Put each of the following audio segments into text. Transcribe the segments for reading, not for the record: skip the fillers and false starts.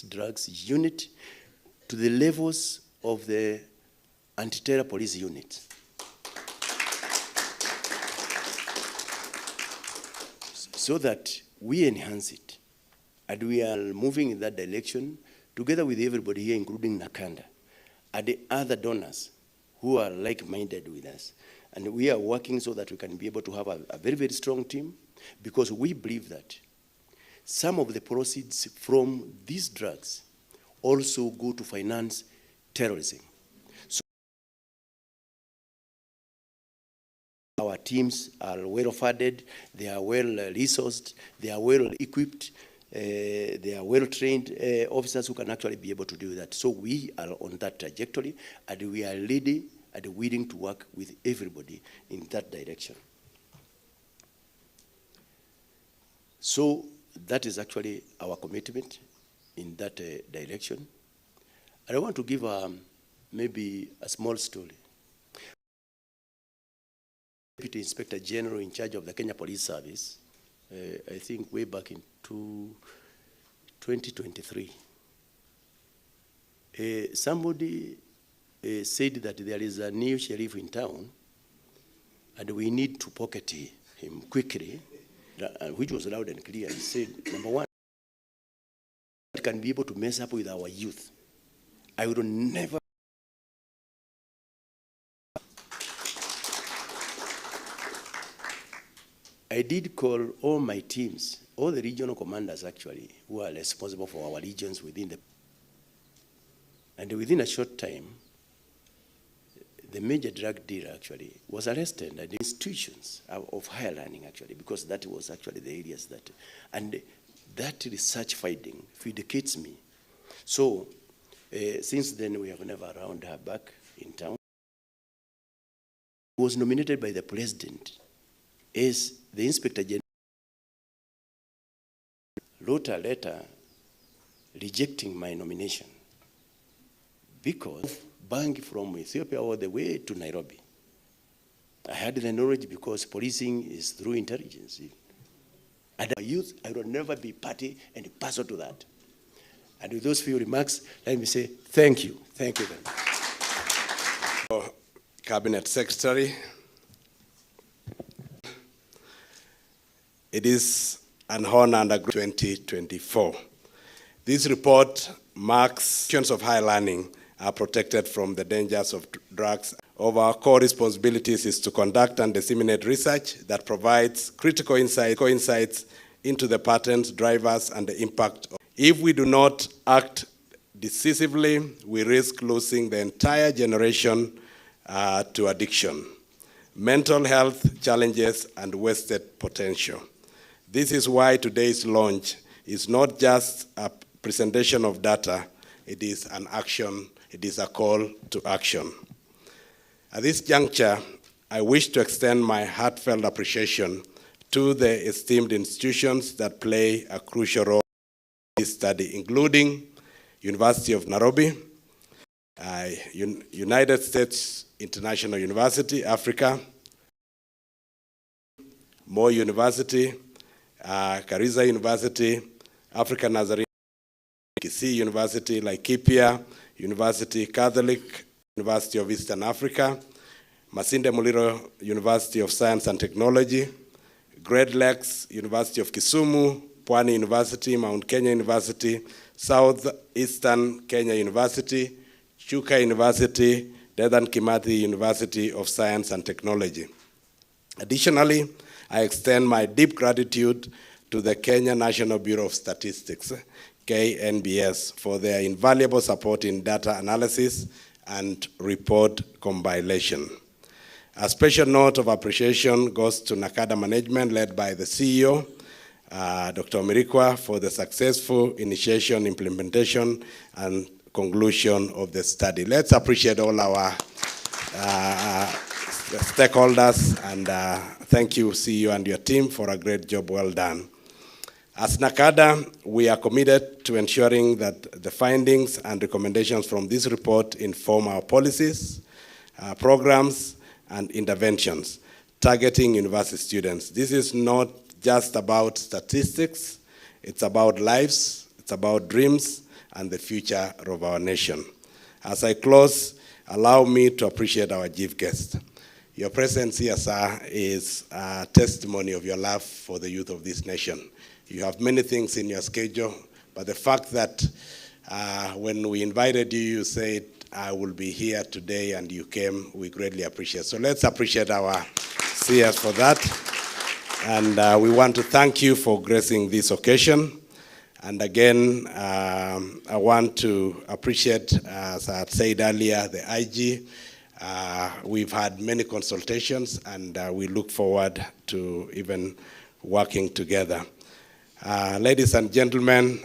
drugs unit to the levels of the anti-terror police unit. So that we enhance it. And we are moving in that direction together with everybody here, including Nakanda, and the other donors who are like-minded with us. And we are working so that we can be able to have a very, very strong team, because we believe that some of the proceeds from these drugs also go to finance terrorism. So our teams are well funded, they are well resourced, they are well equipped, they are well trained officers who can actually be able to do that. So we are on that trajectory, and we are ready and willing to work with everybody in that direction. So that is actually our commitment in that direction. And I want to give maybe a small story. Deputy Inspector General in charge of the Kenya Police Service, I think way back in 2023, somebody said that there is a new sheriff in town and we need to pocket him quickly, which was loud and clear. He said, number one, can be able to mess up with our youth. I would never. I did call all my teams, all the regional commanders actually, who are responsible for our regions within the. And within a short time, the major drug dealer actually was arrested at the institutions of higher learning actually, because that was actually the areas that, and that research finding vindicates me. So since then we have never found her back in town. He was nominated by the president as the Inspector General. Wrote a letter rejecting my nomination because bank from Ethiopia all the way to Nairobi. I had the knowledge because policing is through intelligence. And our youth, I will never be party and parcel to that. And with those few remarks, let me say thank you. Thank you very much. Cabinet Secretary, it is an honor and a 2024. This report marks actions of higher learning are protected from the dangers of drugs. Of our core responsibilities is to conduct and disseminate research that provides critical insights into the patterns, drivers, and the impact. If we do not act decisively, we risk losing the entire generation to addiction, mental health challenges, and wasted potential. This is why today's launch is not just a presentation of data, it is an action. It is a call to action. At this juncture, I wish to extend my heartfelt appreciation to the esteemed institutions that play a crucial role in this study, including University of Nairobi, United States International University, Africa, Moi University, Garissa University, African Nazarene, Kisii University, Laikipia University, Catholic University of Eastern Africa, Masinde Muliro University of Science and Technology, Great Lakes University of Kisumu, Pwani University, Mount Kenya University, Southeastern Kenya University, Chuka University, Dedan Kimathi University of Science and Technology. Additionally, I extend my deep gratitude to the Kenya National Bureau of Statistics, KNBS, for their invaluable support in data analysis and report compilation. A special note of appreciation goes to Nakada Management, led by the CEO, Dr. Mirikwa, for the successful initiation, implementation, and conclusion of the study. Let's appreciate all our stakeholders, and thank you, CEO, and your team for a great job well done. As NACADA, we are committed to ensuring that the findings and recommendations from this report inform our policies, programs, and interventions targeting university students. This is not just about statistics, it's about lives, it's about dreams, and the future of our nation. As I close, allow me to appreciate our chief guest. Your presence here, sir, is a testimony of your love for the youth of this nation. You have many things in your schedule, but the fact that when we invited you, you said, I will be here today, and you came, we greatly appreciate. So let's appreciate our CS for that. And we want to thank you for gracing this occasion. And again, I want to appreciate, as I had said earlier, the IG. We've had many consultations, and we look forward to even working together. Ladies and gentlemen,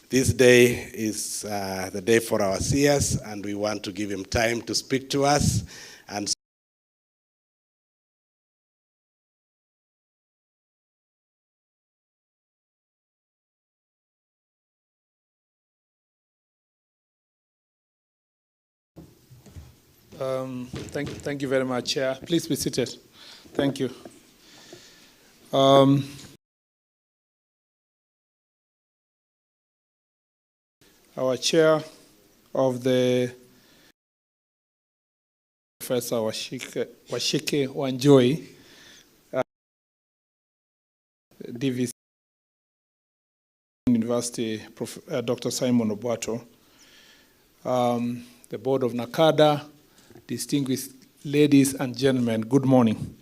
this day is the day for our CS, and we want to give him time to speak to us. And Thank you very much, Chair. Please be seated. Thank you. Our Chair of the Professor Washike Wanjoi, DVC University, Dr. Simon Obwato, the Board of NACADA, distinguished ladies and gentlemen, good morning.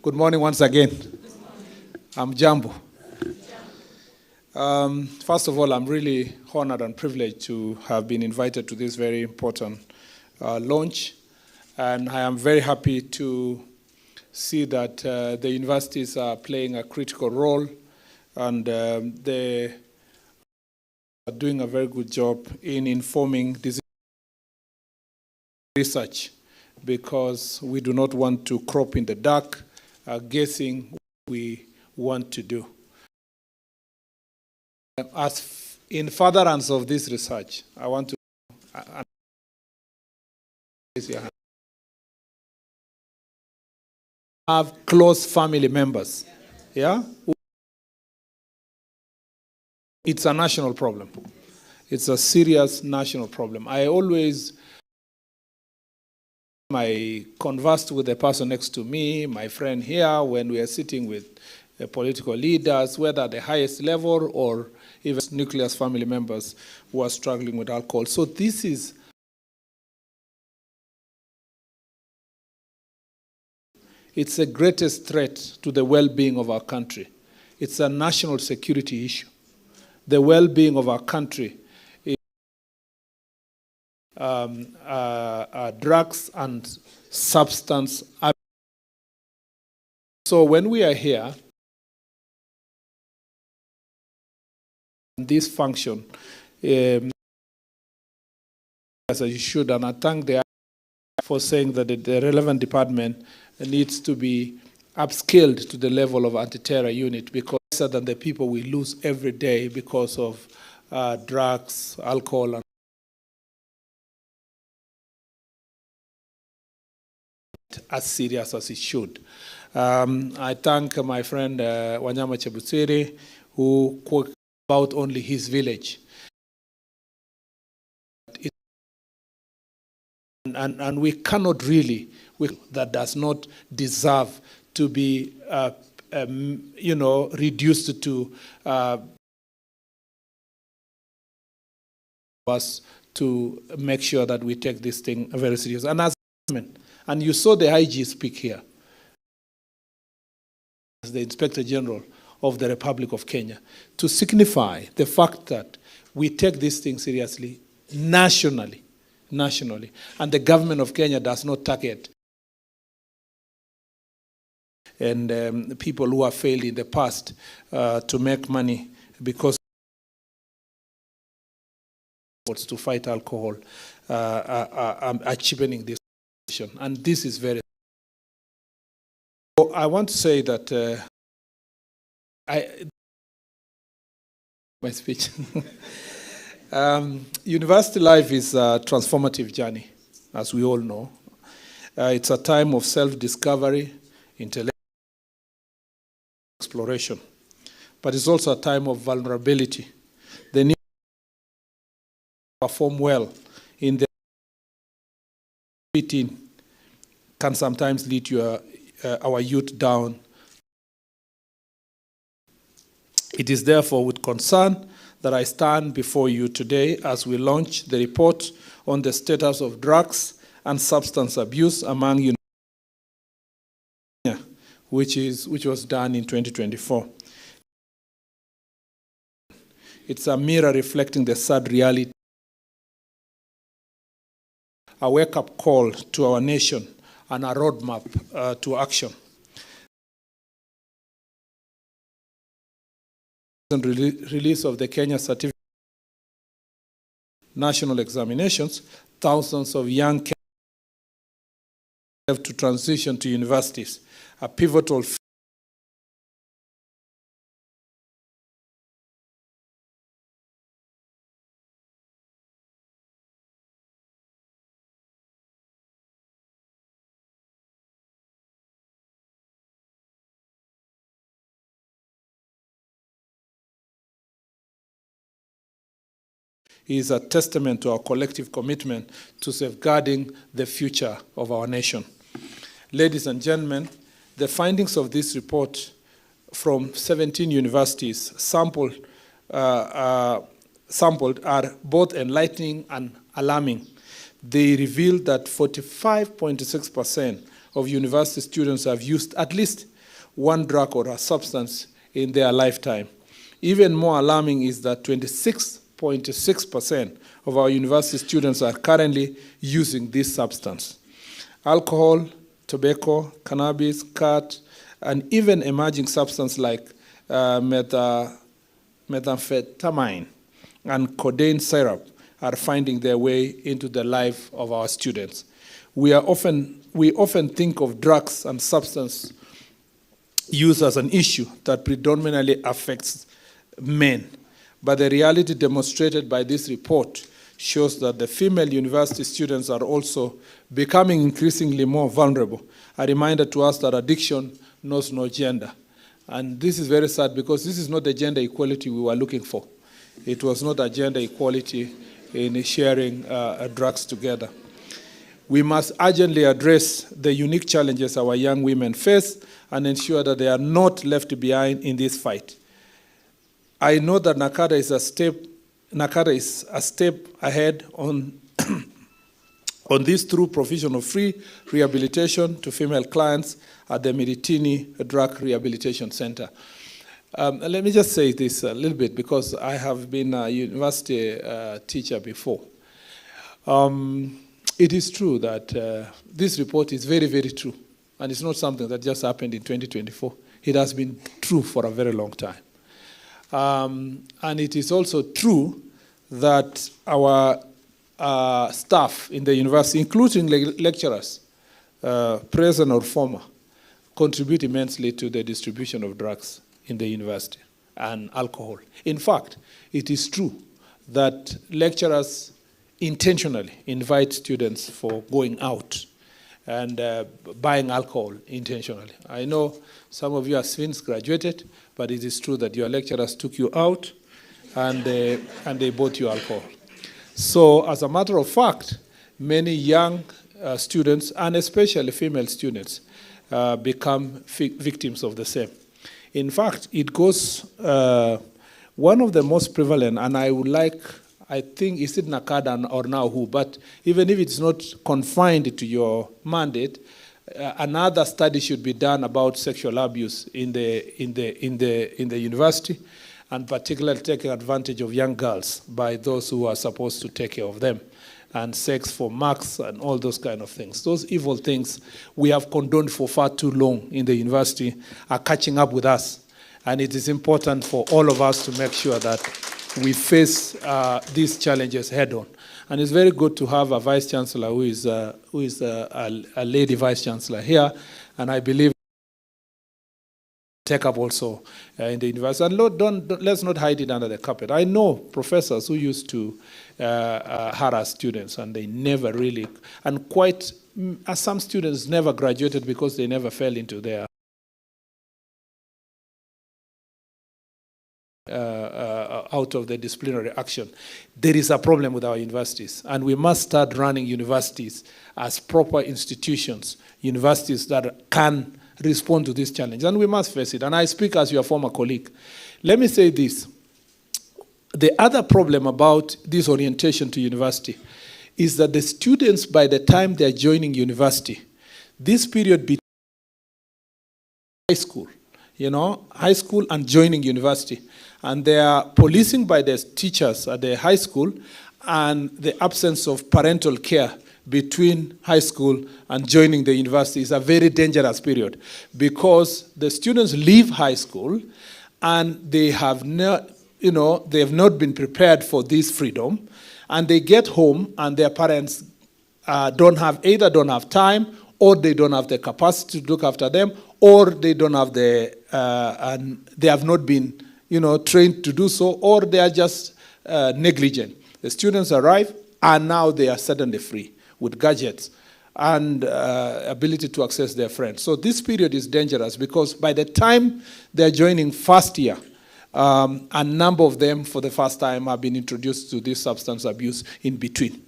Good morning once again. I'm Jambo. First of all, I'm really honored and privileged to have been invited to this very important launch. And I am very happy to see that the universities are playing a critical role, and they are doing a very good job in informing this research, because we do not want to crop in the dark, guessing what we want to do. As in furtherance of this research, I want to have close family members. Yeah? It's a national problem. It's a serious national problem. I conversed with the person next to me, my friend here, when we are sitting with the political leaders, whether at the highest level or even nucleus family members who are struggling with alcohol. So this is it's the greatest threat to the well-being of our country. It's a national security issue. The well-being of our country is drugs and substance abuse. So when we are here, this function, as you should, and I thank the for saying that the relevant department needs to be upscaled to the level of anti-terror unit, because less than the people we lose every day because of drugs, alcohol, and as serious as it should. I thank my friend Wanyama Chebusiri, who spoke about only his village. And we cannot really, that does not deserve to be, reduced to us to make sure that we take this thing very serious. And as and you saw the IG speak here, as the Inspector General of the Republic of Kenya, to signify the fact that we take this thing seriously nationally, and the government of Kenya does not target and people who have failed in the past to make money because to fight alcohol are cheapening this situation. And this is very. So I want to say that my speech. University life is a transformative journey, as we all know. It's a time of self-discovery, intellectual exploration, but it's also a time of vulnerability. The perform well in the 18 can sometimes lead our youth down. It is therefore with concern that I stand before you today as we launch the report on the status of drugs and substance abuse among youth, which was done in 2024. It's a mirror reflecting the sad reality, a wake-up call to our nation, and a roadmap to action. Release of the Kenya Certificate national examinations, thousands of young Kenyans have to transition to universities, a pivotal is a testament to our collective commitment to safeguarding the future of our nation. Ladies and gentlemen, the findings of this report from 17 universities sampled are both enlightening and alarming. They revealed that 45.6% of university students have used at least one drug or a substance in their lifetime. Even more alarming is that 26.6% of our university students are currently using this substance. Alcohol, tobacco, cannabis, khat, and even emerging substances like methamphetamine and codeine syrup are finding their way into the life of our students. We often think of drugs and substance use as an issue that predominantly affects men. But the reality demonstrated by this report shows that the female university students are also becoming increasingly more vulnerable. A reminder to us that addiction knows no gender. And this is very sad because this is not the gender equality we were looking for. It was not a gender equality in sharing drugs together. We must urgently address the unique challenges our young women face and ensure that they are not left behind in this fight. I know that NACADA is a step ahead on, on this through provision of free rehabilitation to female clients at the Miritini Drug Rehabilitation Center. Let me just say this a little bit because I have been a university teacher before. It is true that this report is very, very true. And it's not something that just happened in 2024. It has been true for a very long time. And it is also true that our staff in the university, including lecturers, present or former, contribute immensely to the distribution of drugs in the university and alcohol. In fact, it is true that lecturers intentionally invite students for going out and buying alcohol intentionally. I know some of you are since graduated, but it is true that your lecturers took you out and they bought you alcohol. So as a matter of fact, many young students, and especially female students, become victims of the same. In fact, it goes, one of the most prevalent, and I think, is it NACADA or now who, but even if it's not confined to your mandate, another study should be done about sexual abuse in the university, and particularly taking advantage of young girls by those who are supposed to take care of them, and sex for marks and all those kind of things. Those evil things we have condoned for far too long in the university are catching up with us, and it is important for all of us to make sure that we face these challenges head on. And it's very good to have a vice chancellor who is a lady vice chancellor here, and I believe take up also in the university. And Lord, let's not hide it under the carpet. I know professors who used to harass students, and they never really, and some students never graduated because they never fell into their out of the disciplinary action. There is a problem with our universities, and we must start running universities as proper institutions, universities that can respond to this challenge, and we must face it. And I speak as your former colleague. Let me say this. The other problem about this orientation to university is that the students, by the time they're joining university, this period between high school, high school and joining university, and they are policing by the teachers at the high school and the absence of parental care between high school and joining the university is a very dangerous period, because the students leave high school and they have not, they have not been prepared for this freedom, and they get home and their parents don't have time, or they don't have the capacity to look after them, or they don't have and they have not been, trained to do so, or they are just negligent. The students arrive and now they are suddenly free with gadgets and ability to access their friends. So this period is dangerous, because by the time they're joining first year, a number of them for the first time have been introduced to this substance abuse in between.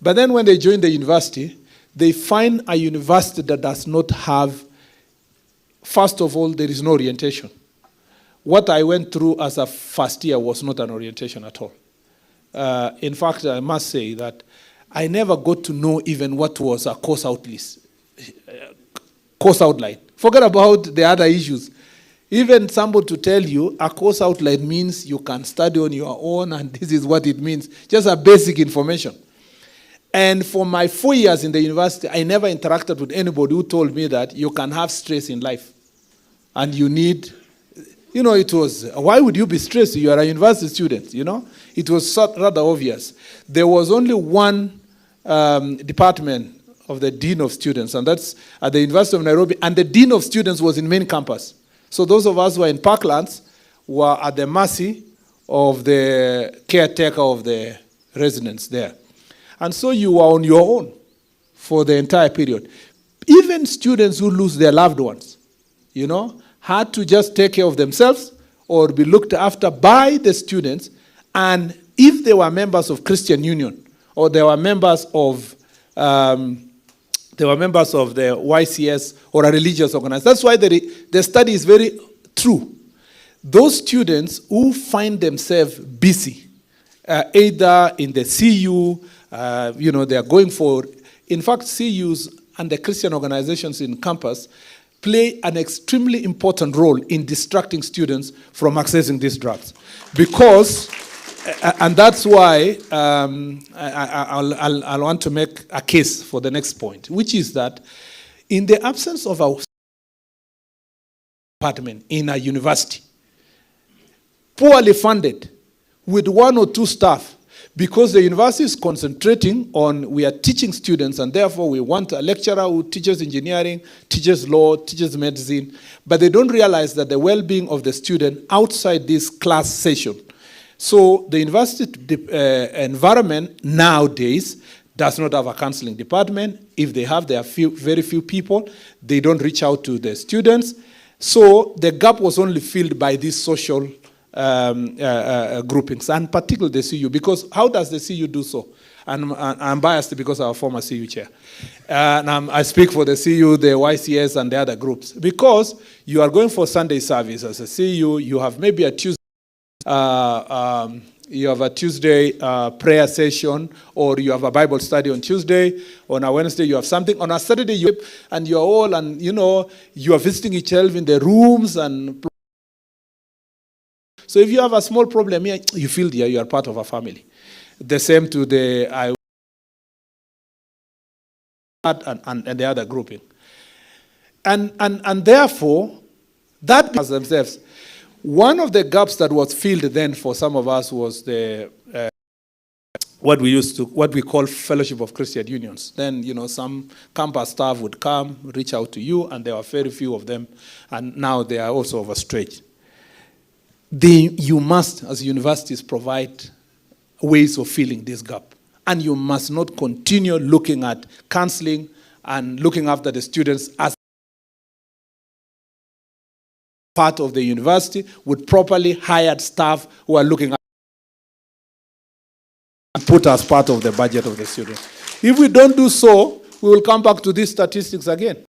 But then when they join the university, they find a university that does not have, first of all, there is no orientation. What I went through as a first year was not an orientation at all. In fact, I must say that I never got to know even what was a course outline. Forget about the other issues. Even somebody to tell you a course outline means you can study on your own, and this is what it means. Just a basic information. And for my 4 years in the university, I never interacted with anybody who told me that you can have stress in life. And you need, it was, why would you be stressed? You are a university student, It was rather obvious. There was only one department of the Dean of Students, and that's at the University of Nairobi, and the Dean of Students was in main campus. So those of us who are in Parklands were at the mercy of the caretaker of the residents there. And so you were on your own for the entire period. Even students who lose their loved ones, had to just take care of themselves or be looked after by the students. And if they were members of Christian Union, or they were members of the YCS or a religious organization, that's why the study is very true. Those students who find themselves busy, either in the CU, they are going for, in fact, CUs and the Christian organizations in campus play an extremely important role in distracting students from accessing these drugs. Because, and that's why I'll want to make a case for the next point, which is that in the absence of a department in a university, poorly funded, with 1 or 2 staff, because the university is concentrating on, we are teaching students, and therefore we want a lecturer who teaches engineering, teaches law, teaches medicine, but they don't realize that the well-being of the student outside this class session. So the university environment nowadays does not have a counseling department. If they have, there are very few people. They don't reach out to the students. So the gap was only filled by these social groupings, and particularly the CU, because how does the CU do so? And I'm biased because I'm a former CU chair. And I speak for the CU, the YCS, and the other groups. Because you are going for Sunday service as a CU, you have maybe a Tuesday, prayer session, or you have a Bible study on Tuesday. On a Wednesday, you have something. On a Saturday, and you're all, and you are visiting each other in the rooms and. So if you have a small problem here, you feel you are part of a family. The same to the and the other grouping. And therefore, that as themselves. One of the gaps that was filled then for some of us was the what we call Fellowship of Christian Unions. Then some campus staff would come, reach out to you, and there were very few of them, and now they are also overstretched. You must, as universities, provide ways of filling this gap. And you must not continue looking at counseling and looking after the students as part of the university with properly hired staff who are looking at put as part of the budget of the student. If we don't do so, we will come back to these statistics again.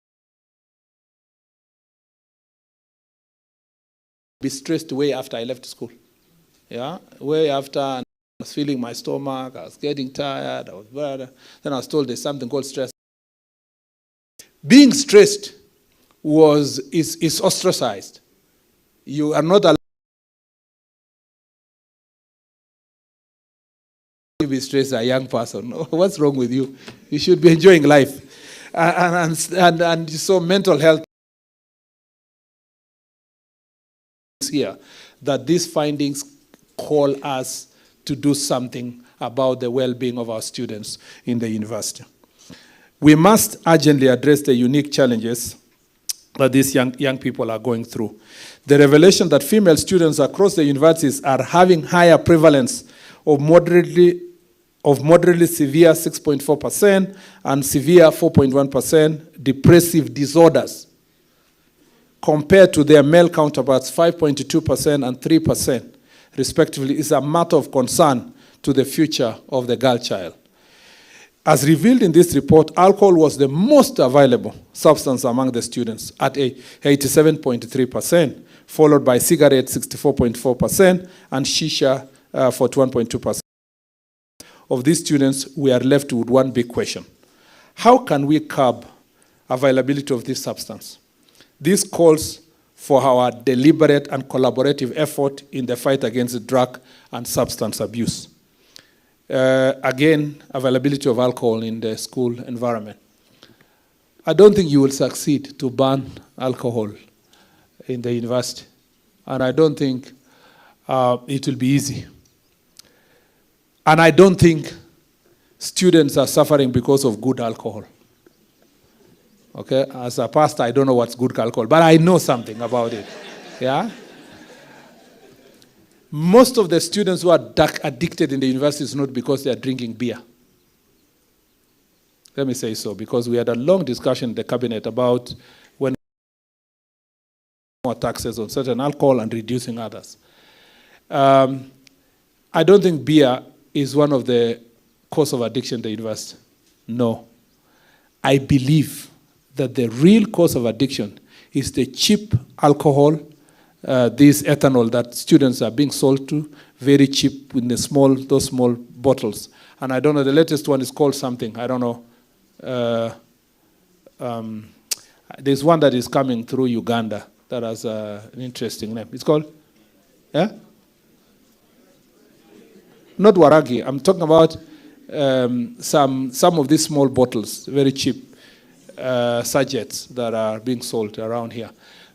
Be stressed way after I left school. Yeah, way after I was feeling my stomach, I was getting tired, I was bad. Then I was told there's something called stress. Being stressed is ostracized. You are not allowed to be stressed as a young person. What's wrong with you? You should be enjoying life. And so mental health is here, that these findings call us to do something about the well-being of our students in the university. We must urgently address the unique challenges that these young people are going through. The revelation that female students across the universities are having higher prevalence of moderately severe 6.4% and severe 4.1% depressive disorders compared to their male counterparts 5.2% and 3% respectively is a matter of concern to the future of the girl child. As revealed in this report, alcohol was the most available substance among the students at 87.3%, followed by cigarette 64.4% and shisha 41.2%. Of these students, we are left with one big question. How can we curb availability of this substance? This calls for our deliberate and collaborative effort in the fight against drug and substance abuse. Again, availability of alcohol in the school environment. I don't think you will succeed to ban alcohol in the university. And I don't think it will be easy. And I don't think students are suffering because of good alcohol. Okay, as a pastor, I don't know what's good alcohol, but I know something about it. Yeah? Most of the students who are addicted in the university is not because they are drinking beer. Let me say so, because we had a long discussion in the cabinet about when more taxes on certain alcohol and reducing others. I don't think beer is one of the cause of addiction in the university. No. I believe that the real cause of addiction is the cheap alcohol, this ethanol that students are being sold to, very cheap in those small bottles. And I don't know, the latest one is called something, I don't know. There's one that is coming through Uganda that has an interesting name. It's called, yeah? Not Waragi. I'm talking about some of these small bottles, very cheap sachets that are being sold around here.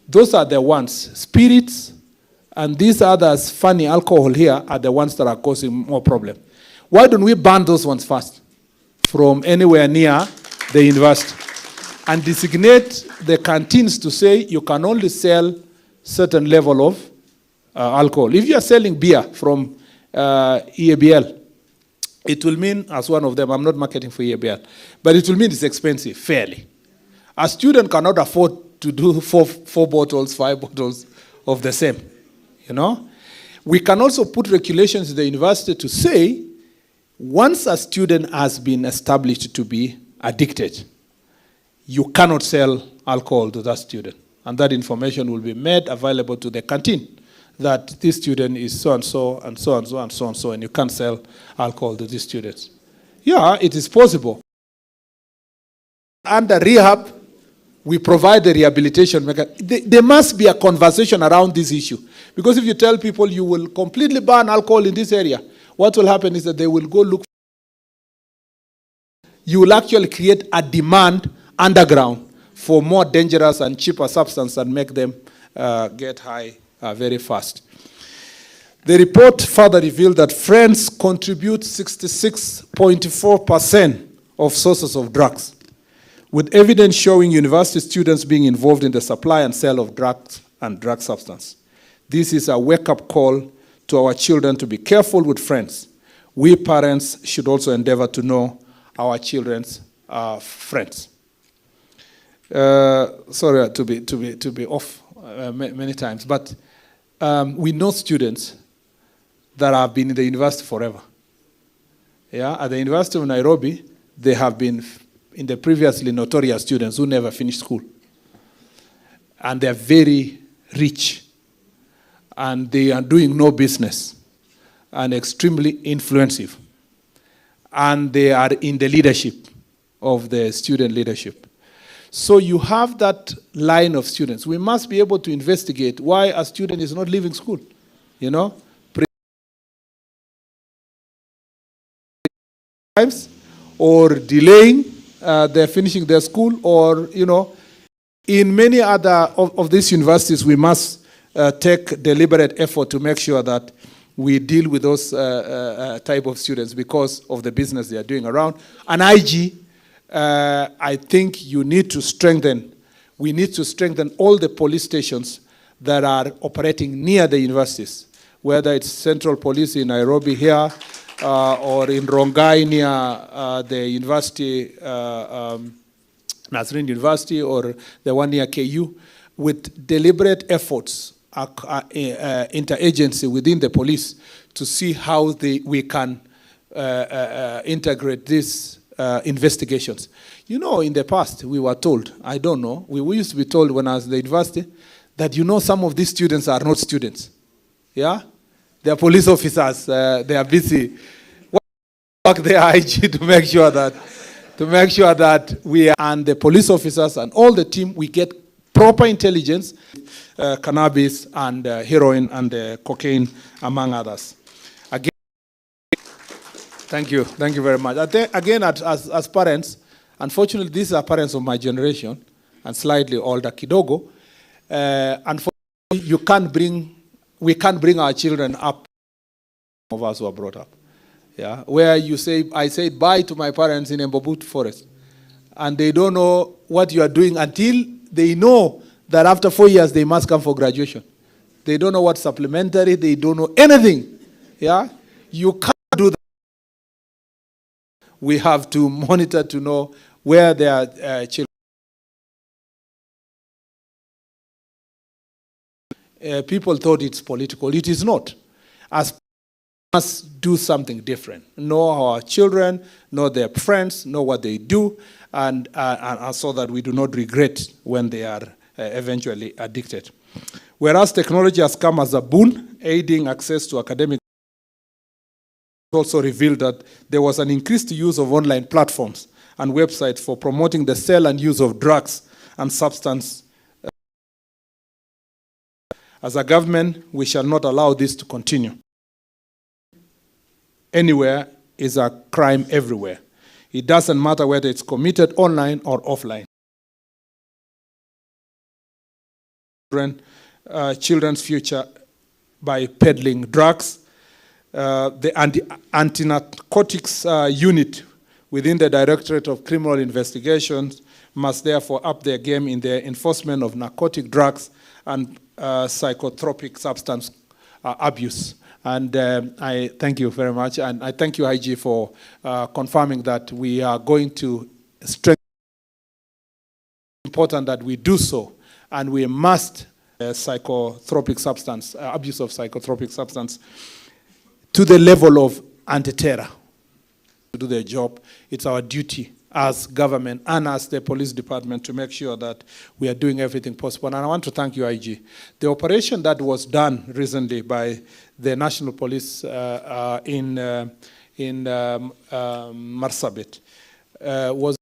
Those are the ones. Spirits and these others, funny alcohol here, are the ones that are causing more problem. Why don't we ban those ones first from anywhere near the university and designate the canteens to say you can only sell certain level of alcohol. If you are selling beer from EABL, it will mean, as one of them, I'm not marketing for EABL, but it will mean it's expensive, fairly. A student cannot afford to do four bottles, 5 bottles of the same, you know. We can also put regulations in the university to say, once a student has been established to be addicted, you cannot sell alcohol to that student. And that information will be made available to the canteen, that this student is so-and-so, and so-and-so, and so-and-so, and you can't sell alcohol to these students. Yeah, it is possible. Under rehab, we provide the rehabilitation mechanism. There must be a conversation around this issue. Because if you tell people you will completely ban alcohol in this area, what will happen is that they will go look. You will actually create a demand underground for more dangerous and cheaper substances and make them get high very fast. The report further revealed that friends contribute 66.4% of sources of drugs, with evidence showing university students being involved in the supply and sale of drugs and drug substance. This is a wake-up call to our children to be careful with friends. We parents should also endeavor to know our children's friends. Sorry to be off many times, but we know students that have been in the university forever. Yeah, at the University of Nairobi, they have been in the previously notorious students who never finished school. And they're very rich. And they are doing no business and extremely influential. And they are in the leadership of the student leadership. So you have that line of students. We must be able to investigate why a student is not leaving school, you know? Or delaying their finishing their school, or, you know, in many other of these universities, we must take deliberate effort to make sure that we deal with those type of students because of the business they are doing around. And IG, I think you need to strengthen, we need to strengthen all the police stations that are operating near the universities, whether it's Central Police in Nairobi here, or in Rongai near the university, Nazarene University, or the one near KU, with deliberate efforts, interagency within the police to see how we can integrate these investigations. You know, in the past, we were told, I don't know, we used to be told when I was at the university, that, you know, some of these students are not students. Yeah? They are police officers. They are busy. Work their IG to make sure that we are, and the police officers and all the team, we get proper intelligence, cannabis and heroin and cocaine, among others. Again, thank you very much. Again, as parents, unfortunately, these are parents of my generation and slightly older, kidogo. Unfortunately, we can't bring our children up, of us who are brought up. Yeah, where you say, I said bye to my parents in Mbobut Forest, and they don't know what you are doing until they know that after 4 years they must come for graduation. They don't know what supplementary, they don't know anything. Yeah, you can't do that. We have to monitor to know where their children. People thought it's political. It is not. As must do something different. Know our children, know their friends, know what they do, and so that we do not regret when they are eventually addicted. Whereas technology has come as a boon, aiding access to academic, also revealed that there was an increased use of online platforms and websites for promoting the sale and use of drugs and substance. As a government, we shall not allow this to continue. Anywhere is a crime everywhere. It doesn't matter whether it's committed online or offline. Children's future by peddling drugs. The anti-narcotics unit within the Directorate of Criminal Investigations must therefore up their game in their enforcement of narcotic drugs and psychotropic substance abuse. And I thank you very much. And I thank you, IG, for confirming that we are going to strengthen. It's important that we do so. And we must psychotropic substance, abuse of psychotropic substance, to the level of anti-terror. To do their job, it's our duty as government and as the police department to make sure that we are doing everything possible. And I want to thank you, IG. The operation that was done recently by the National Police in Marsabit was,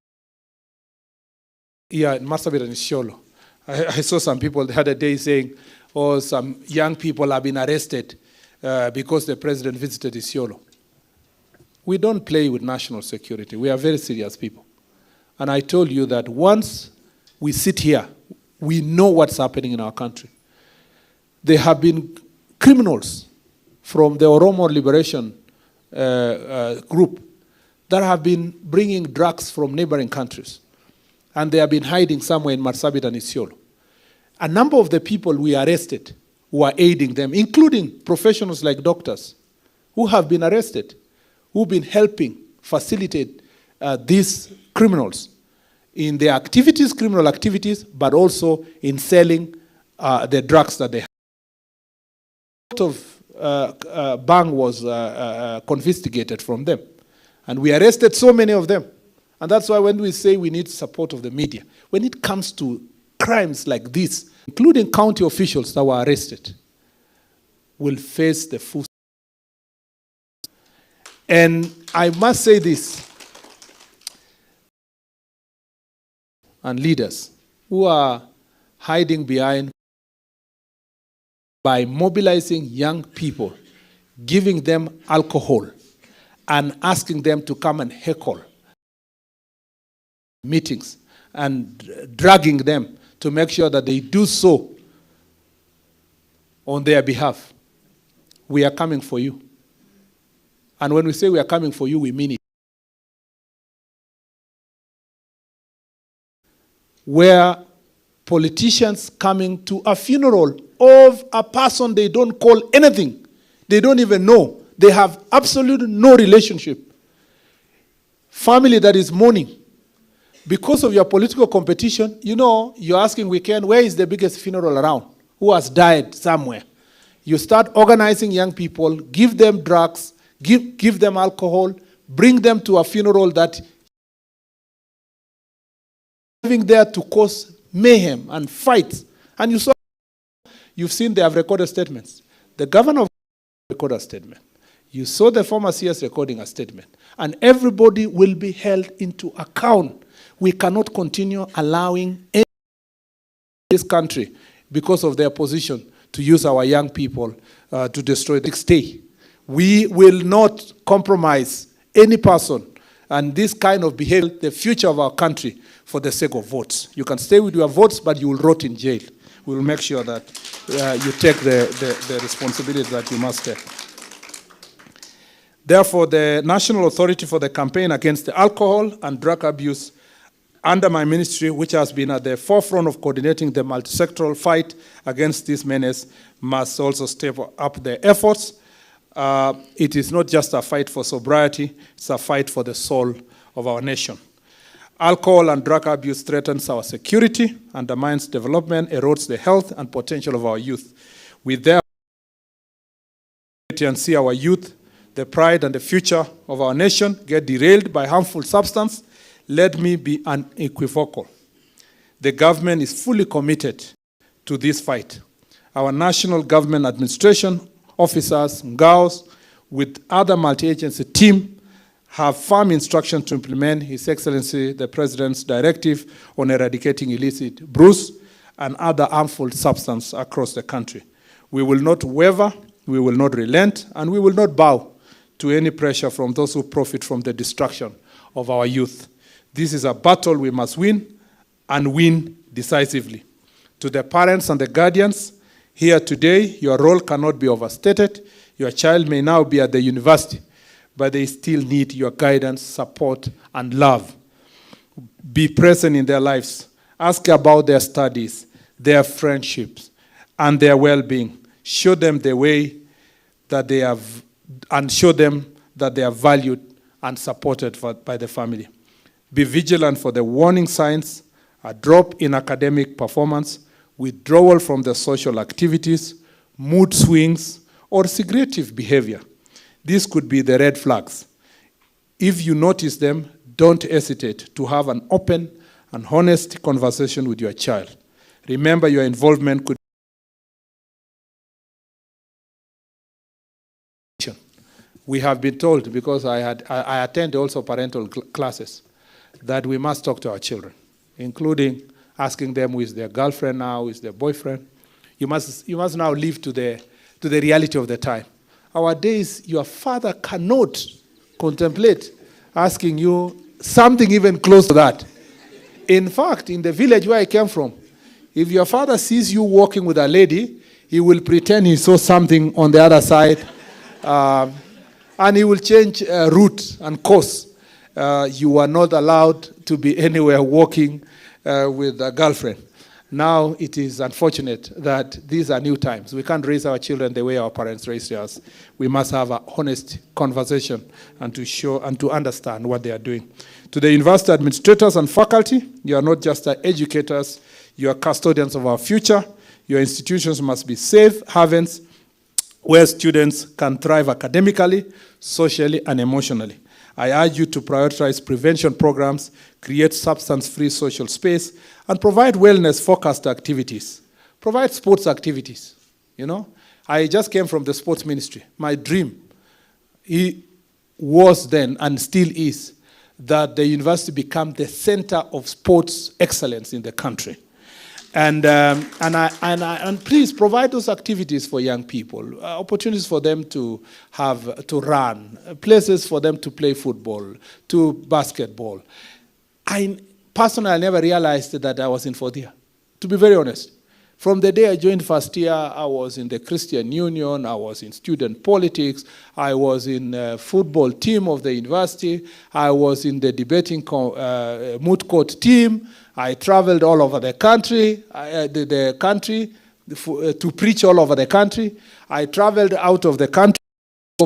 yeah, in Marsabit and Isiolo. I saw some people the other day saying, oh, some young people have been arrested because the president visited Isiolo. We don't play with national security. We are very serious people. And I told you that once we sit here, we know what's happening in our country. There have been criminals from the Oromo Liberation group that have been bringing drugs from neighboring countries. And they have been hiding somewhere in Marsabit and Isiolo. A number of the people we arrested who are aiding them, including professionals like doctors, who have been arrested, who've been helping facilitate these criminals in their activities, criminal activities, but also in selling the drugs that they have. A lot of bang was confiscated from them. And we arrested so many of them. And that's why when we say we need support of the media, when it comes to crimes like this, including county officials that were arrested, will face the full. And I must say this, and leaders who are hiding behind by mobilizing young people, giving them alcohol, and asking them to come and heckle meetings and dragging them to make sure that they do so on their behalf. We are coming for you. And when we say we are coming for you, we mean it. Where politicians coming to a funeral of a person they don't call anything, they don't even know, they have absolutely no relationship. Family that is mourning. Because of your political competition, you know, you're asking weekend, where is the biggest funeral around? Who has died somewhere? You start organizing young people, give them drugs, give them alcohol, bring them to a funeral that living there to cause mayhem and fights. And you've seen they have recorded statements. The governor recorded a statement. You saw the former CS recording a statement. And everybody will be held into account. We cannot continue allowing any in this country, because of their position, to use our young people to destroy the state. We will not compromise any person and this kind of behavior, the future of our country, for the sake of votes. You can stay with your votes, but you will rot in jail. We will make sure that you take the responsibility that you must take. Therefore, the National Authority for the Campaign Against the Alcohol and Drug Abuse under my ministry, which has been at the forefront of coordinating the multi-sectoral fight against this menace, must also step up their efforts. It is not just a fight for sobriety, it's a fight for the soul of our nation. Alcohol and drug abuse threatens our security, undermines development, erodes the health and potential of our youth. We therefore see our youth, the pride and the future of our nation, get derailed by harmful substance. Let me be unequivocal. The government is fully committed to this fight. Our national government administration, officers, NGAOs, with other multi-agency team, have firm instruction to implement His Excellency the President's directive on eradicating illicit brews and other harmful substances across the country. We will not waver, we will not relent, and we will not bow to any pressure from those who profit from the destruction of our youth. This is a battle we must win, and win decisively. To the parents and the guardians here today, your role cannot be overstated. Your child may now be at the university, but they still need your guidance, support, and love. Be present in their lives. Ask about their studies, their friendships, and their well-being. Show them the way that they have, and show them that they are valued and supported by the family. Be vigilant for the warning signs, a drop in academic performance, withdrawal from the social activities, mood swings, or secretive behavior. These could be the red flags. If you notice them, don't hesitate to have an open and honest conversation with your child. Remember, your involvement could be. We have been told, because I attend also parental classes, that we must talk to our children, including asking them who is their girlfriend now, who is their boyfriend. You must now live to the reality of the time. Our days, your father cannot contemplate asking you something even close to that. In fact, in the village where I came from, if your father sees you walking with a lady, he will pretend he saw something on the other side, and he will change route and course. You are not allowed to be anywhere walking with a girlfriend. Now it is unfortunate that these are new times. We can't raise our children the way our parents raised us. We must have an honest conversation and to show and to understand what they are doing. To the university administrators and faculty, you are not just educators, you are custodians of our future. Your institutions must be safe havens where students can thrive academically, socially, and emotionally. I urge you to prioritize prevention programs, create substance-free social space, and provide wellness-focused activities. Provide sports activities, you know. I just came from the sports ministry. My dream was then, and still is, that the university become the center of sports excellence in the country. And please provide those activities for young people, opportunities for them to run, places for them to play football, to basketball. I personally never realized that I was in fourth year, to be very honest. From the day I joined first year, I was in the Christian Union, I was in student politics, I was in the football team of the university, I was in the debating moot court team, I traveled all over the country, to preach all over the country. I traveled out of the country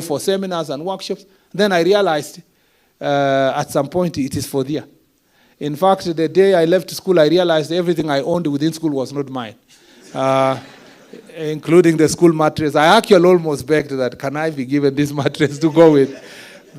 for seminars and workshops. Then I realized at some point it is fourth year. In fact, the day I left school, I realized everything I owned within school was not mine. Including the school mattress. I actually almost begged that, can I be given this mattress to go with?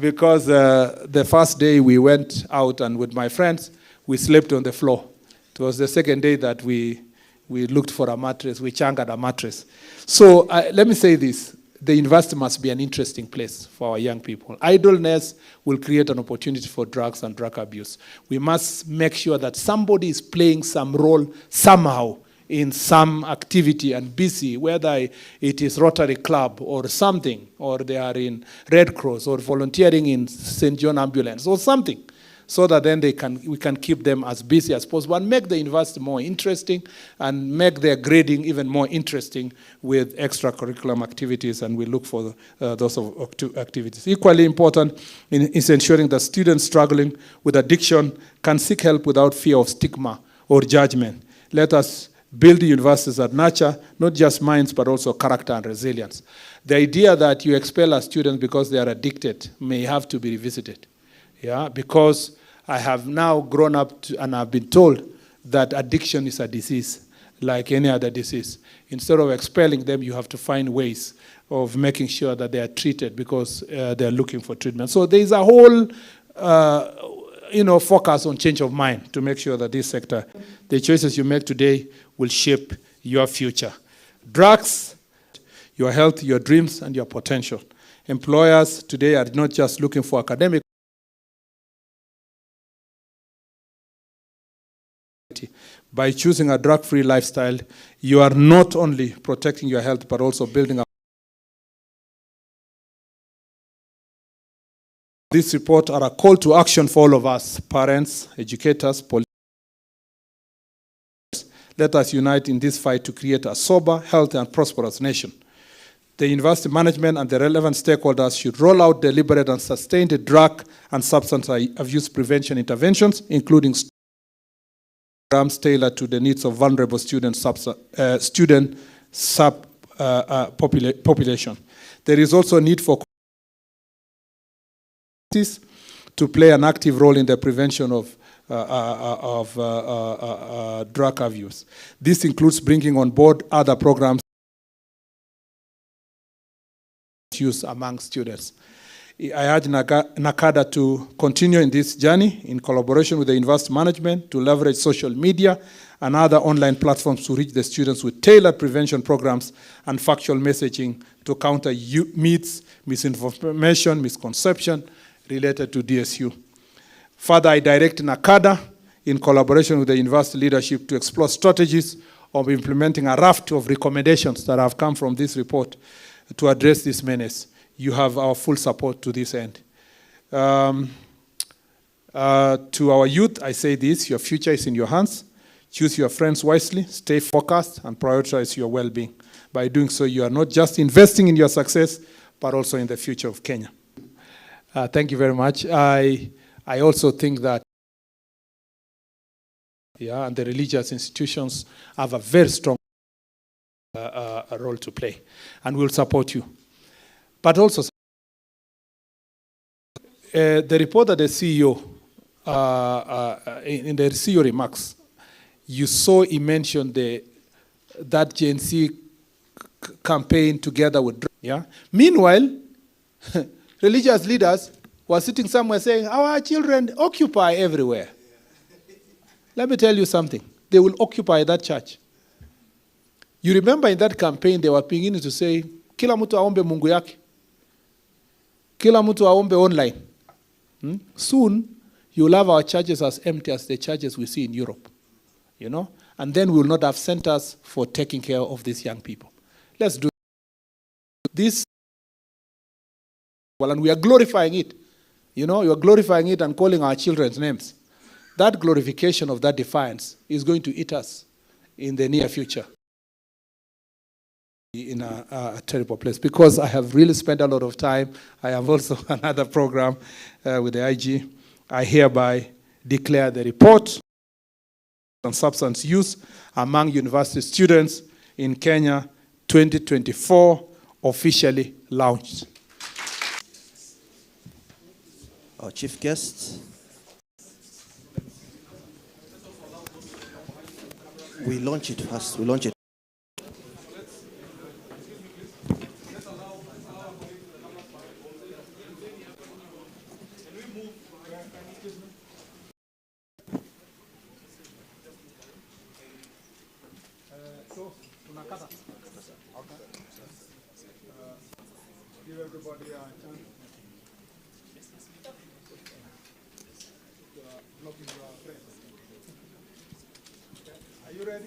Because the first day we went out and with my friends, we slept on the floor. It was the second day that we looked for a mattress, we changered a mattress. So let me say this, the university must be an interesting place for our young people. Idleness will create an opportunity for drugs and drug abuse. We must make sure that somebody is playing some role somehow in some activity and busy, whether it is Rotary Club or something, or they are in Red Cross or volunteering in St. John Ambulance or something, so that then we can keep them as busy as possible and make the university more interesting and make their grading even more interesting with extracurricular activities, and we look for those activities. Equally important is ensuring that students struggling with addiction can seek help without fear of stigma or judgment. Let us build universities that nurture not just minds but also character and resilience. The idea that you expel a student because they are addicted may have to be revisited. Yeah, because I have now grown up and I've been told that addiction is a disease like any other disease. Instead of expelling them, you have to find ways of making sure that they are treated because they're looking for treatment. So there is a whole focus on change of mind to make sure that this sector, the choices you make today will shape your future. Drugs, your health, your dreams, and your potential. Employers today are not just looking for academic. By choosing a drug-free lifestyle, you are not only protecting your health, but also building a. This report are a call to action for all of us, parents, educators, politicians. Let us unite in this fight to create a sober, healthy, and prosperous nation. The university management and the relevant stakeholders should roll out deliberate and sustained drug and substance abuse prevention interventions, including programs tailored to the needs of vulnerable population. There is also a need for to play an active role in the prevention of drug abuse. This includes bringing on board other programs use among students. I urge NACADA to continue in this journey in collaboration with the university management to leverage social media and other online platforms to reach the students with tailored prevention programs and factual messaging to counter myths, misinformation, misconception related to DSU. Further, I direct NACADA in collaboration with the university leadership to explore strategies of implementing a raft of recommendations that have come from this report to address this menace. You have our full support to this end. To our youth, I say this, your future is in your hands. Choose your friends wisely, stay focused, and prioritize your well-being. By doing so, you are not just investing in your success, but also in the future of Kenya. Thank you very much. I also think that and the religious institutions have a very strong role to play, and we'll support you. But also, the report that the CEO, in the CEO remarks, you saw he mentioned that Gen Z campaign together with, Meanwhile, religious leaders were sitting somewhere saying, our children occupy everywhere. Let me tell you something. They will occupy that church. You remember in that campaign, they were beginning to say, kila mtu aombe Mungu yake. Kila mtu aombe online. Soon, you'll have our churches as empty as the churches we see in Europe. You know? And then we will not have centers for taking care of these young people. Let's do this. Well, and we are glorifying it. You know, you are glorifying it and calling our children's names. That glorification of that defiance is going to eat us in the near future. In a terrible place, because I have really spent a lot of time. I have also another program with the IG. I hereby declare the report on substance use among university students in Kenya 2024 officially launched. Our chief guest. We launch it first. We launch it. Give everybody a chance. Are you ready?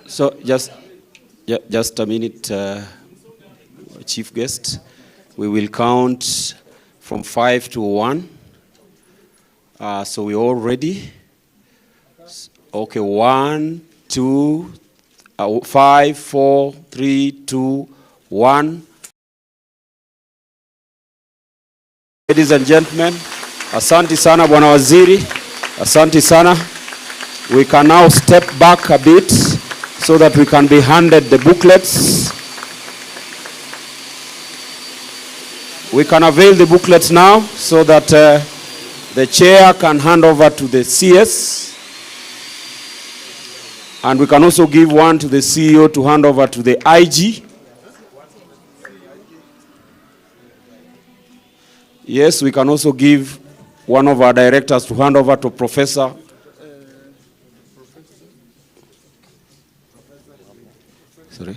So just a minute, chief guest. We will count from 5 to 1. So we're all ready. Okay, 1, 2, 5, 4, 3, 2, 1. Ladies and gentlemen, asante sana Bwana Waziri, asante sana. We can now step back a bit so that we can be handed the booklets. We can avail the booklets now so that the chair can hand over to the CS. And we can also give one to the CEO to hand over to the IG. Yes, we can also give one of our directors to hand over to Professor. Sorry.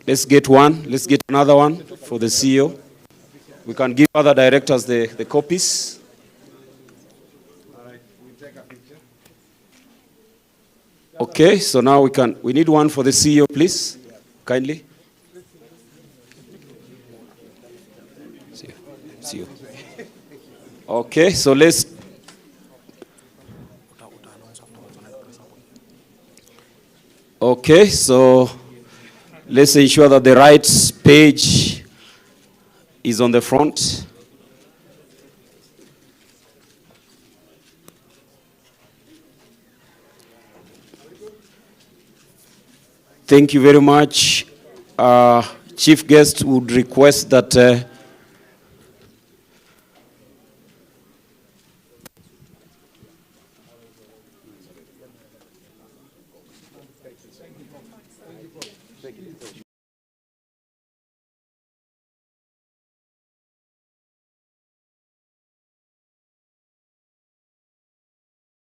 Let's get one. Let's get another one for the CEO. We can give other directors the copies. Okay, so now we need one for the CEO, please, kindly. CEO. Okay, so let's. Okay, so let's ensure that the right page is on the front. Thank you very much. Chief guest would request that